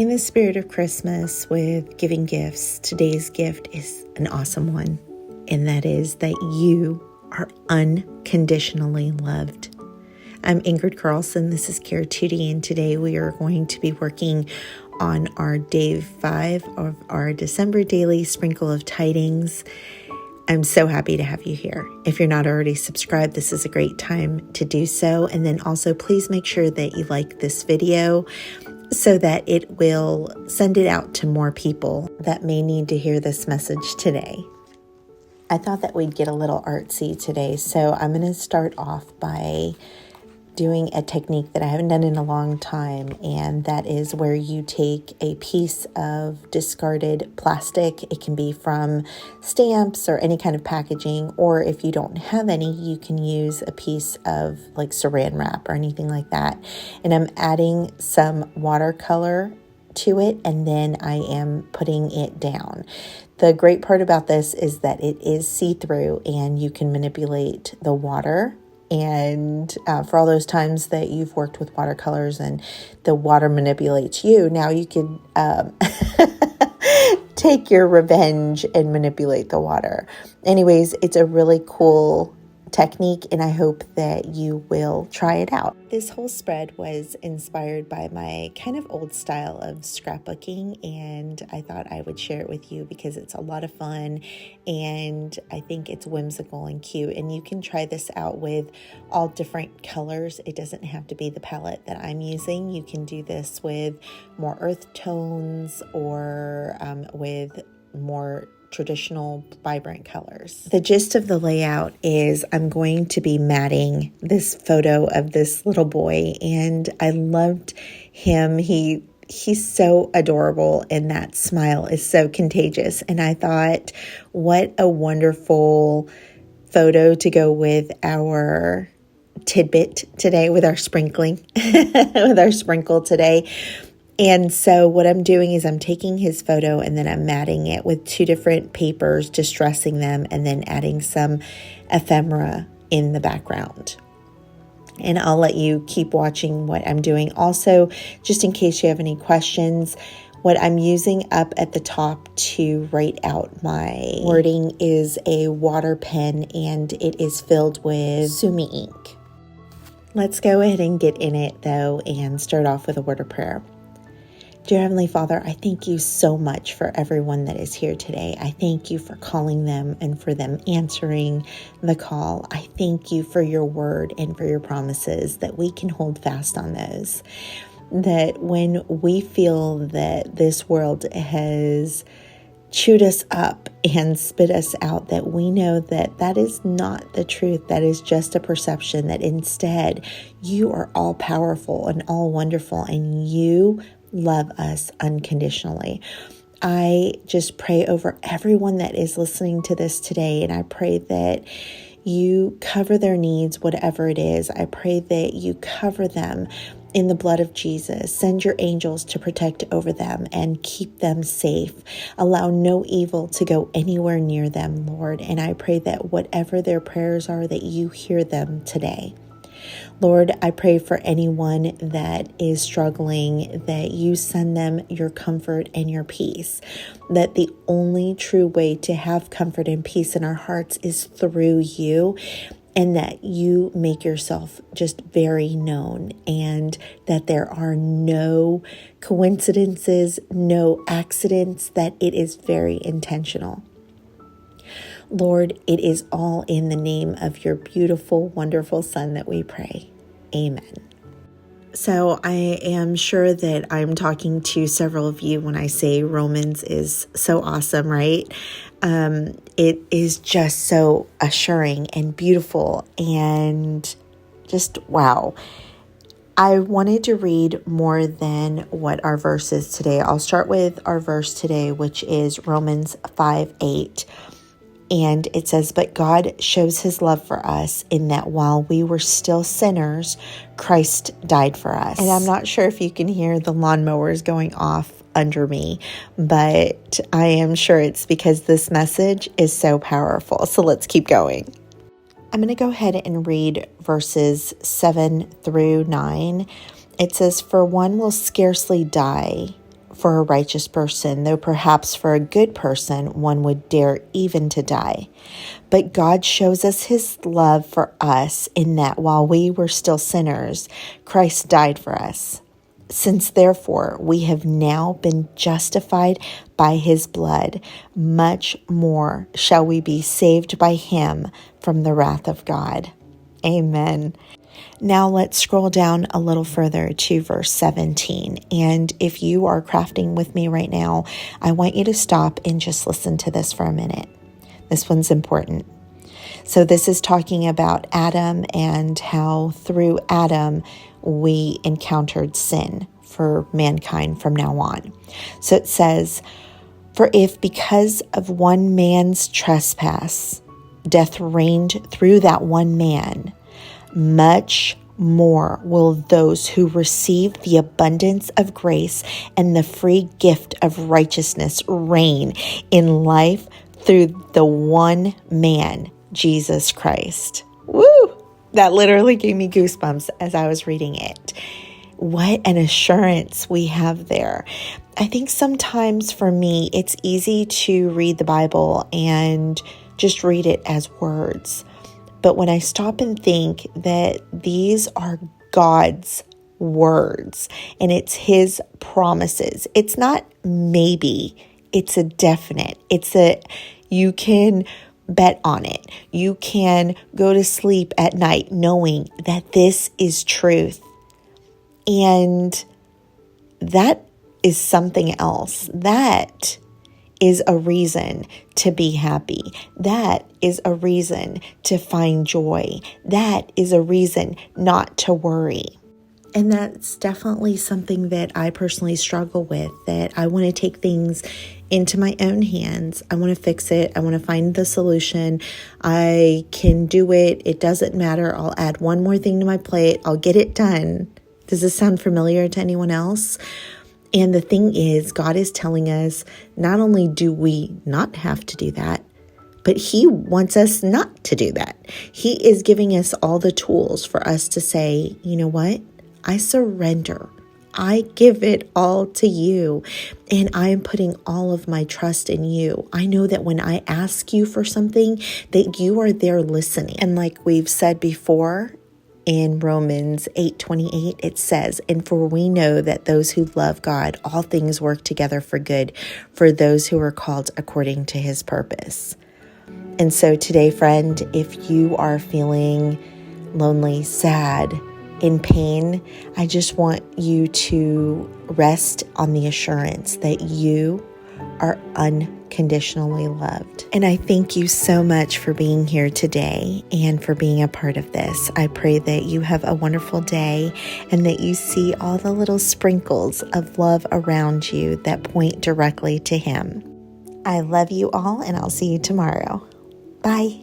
In the spirit of Christmas with giving gifts, today's gift is an awesome one, and that is that you are unconditionally loved. I'm Ingrid Carlsen. This is Care 2D, and today we are going to be working on our day 5 of our December daily sprinkle of tidings. I'm so happy to have you here. If you're not already subscribed, this is a great time to do so. And then also please make sure that you like this video so that it will send it out to more people that may need to hear this message today. I thought that we'd get a little artsy today, so I'm going to start off by doing a technique that I haven't done in a long time, and that is where you take a piece of discarded plastic. It can be from stamps or any kind of packaging, or if you don't have any, you can use a piece of like saran wrap or anything like that. And I'm adding some watercolor to it, and then I am putting it down. The great part about this is that it is see-through and you can manipulate the water. And for all those times that you've worked with watercolors and the water manipulates you, now you can take your revenge and manipulate the water. Anyways, it's a really cool technique, and I hope that you will try it out. This whole spread was inspired by my kind of old style of scrapbooking, and I thought I would share it with you because it's a lot of fun and I think it's whimsical and cute. And you can try this out with all different colors. It doesn't have to be the palette that I'm using. You can do this with more earth tones or with more traditional vibrant colors. The gist of the layout is I'm going to be matting this photo of this little boy, and I loved him. He's so adorable, and that smile is so contagious. And I thought, what a wonderful photo to go with our tidbit today, with our sprinkling, with our sprinkle today. And so what I'm doing is I'm taking his photo and then I'm matting it with 2 different papers, distressing them, and then adding some ephemera in the background. And I'll let you keep watching what I'm doing. Also, just in case you have any questions, what I'm using up at the top to write out my wording is a water pen, and it is filled with Sumi ink. Let's go ahead and get in it though and start off with a word of prayer. Dear Heavenly Father, I thank you so much for everyone that is here today. I thank you for calling them and for them answering the call. I thank you for your word and for your promises, that we can hold fast on those. That when we feel that this world has chewed us up and spit us out, that we know that that is not the truth. That is just a perception, that instead you are all powerful and all wonderful, and you love us unconditionally. I just pray over everyone that is listening to this today, and I pray that you cover their needs, whatever it is. I pray that you cover them in the blood of Jesus. Send your angels to protect over them and keep them safe. Allow no evil to go anywhere near them, Lord. And I pray that whatever their prayers are, that you hear them today. Lord, I pray for anyone that is struggling, that you send them your comfort and your peace, that the only true way to have comfort and peace in our hearts is through you, and that you make yourself just very known, and that there are no coincidences, no accidents, that it is very intentional. Lord, it is all in the name of your beautiful, wonderful Son that we pray. Amen. So I am sure that I'm talking to several of you when I say Romans is so awesome, right? It is just so assuring and beautiful and just wow. I wanted to read more than what our verse is today. I'll start with our verse today, which is Romans 5:8. And it says, but God shows his love for us in that while we were still sinners, Christ died for us. And I'm not sure if you can hear the lawnmowers going off under me, but I am sure it's because this message is so powerful. So let's keep going. I'm going to go ahead and read verses 7 through 9. It says, for one will scarcely die for a righteous person, though perhaps for a good person one would dare even to die. But God shows us his love for us in that while we were still sinners, Christ died for us. Since therefore we have now been justified by his blood, much more shall we be saved by him from the wrath of God. Amen. Now let's scroll down a little further to verse 17. And if you are crafting with me right now, I want you to stop and just listen to this for a minute. This one's important. So this is talking about Adam and how through Adam we encountered sin for mankind from now on. So it says, "For if because of one man's trespass, death reigned through that one man, much more will those who receive the abundance of grace and the free gift of righteousness reign in life through the one man, Jesus Christ." Woo! That literally gave me goosebumps as I was reading it. What an assurance we have there. I think sometimes for me, it's easy to read the Bible and just read it as words. But when I stop and think that these are God's words and it's his promises, it's not maybe, it's a definite. You can bet on it. You can go to sleep at night knowing that this is truth. And that is something else. That is a reason to be happy. That is a reason to find joy. That is a reason not to worry. And that's definitely something that I personally struggle with, that I want to take things into my own hands. I want to fix it. I want to find the solution. I can do it. It doesn't matter. I'll add one more thing to my plate. I'll get it done. Does this sound familiar to anyone else? And the thing is, God is telling us not only do we not have to do that, but he wants us not to do that. He is giving us all the tools for us to say, you know what? I surrender. I give it all to you, and I am putting all of my trust in you. I know that when I ask you for something, that you are there listening. And like we've said before, in Romans 8:28, it says, "And for we know that those who love God, all things work together for good, for those who are called according to his purpose." And so today, friend, if you are feeling lonely, sad, in pain, I just want you to rest on the assurance that you are unconditionally loved. And I thank you so much for being here today and for being a part of this. I pray that you have a wonderful day and that you see all the little sprinkles of love around you that point directly to him. I love you all, and I'll see you tomorrow. Bye.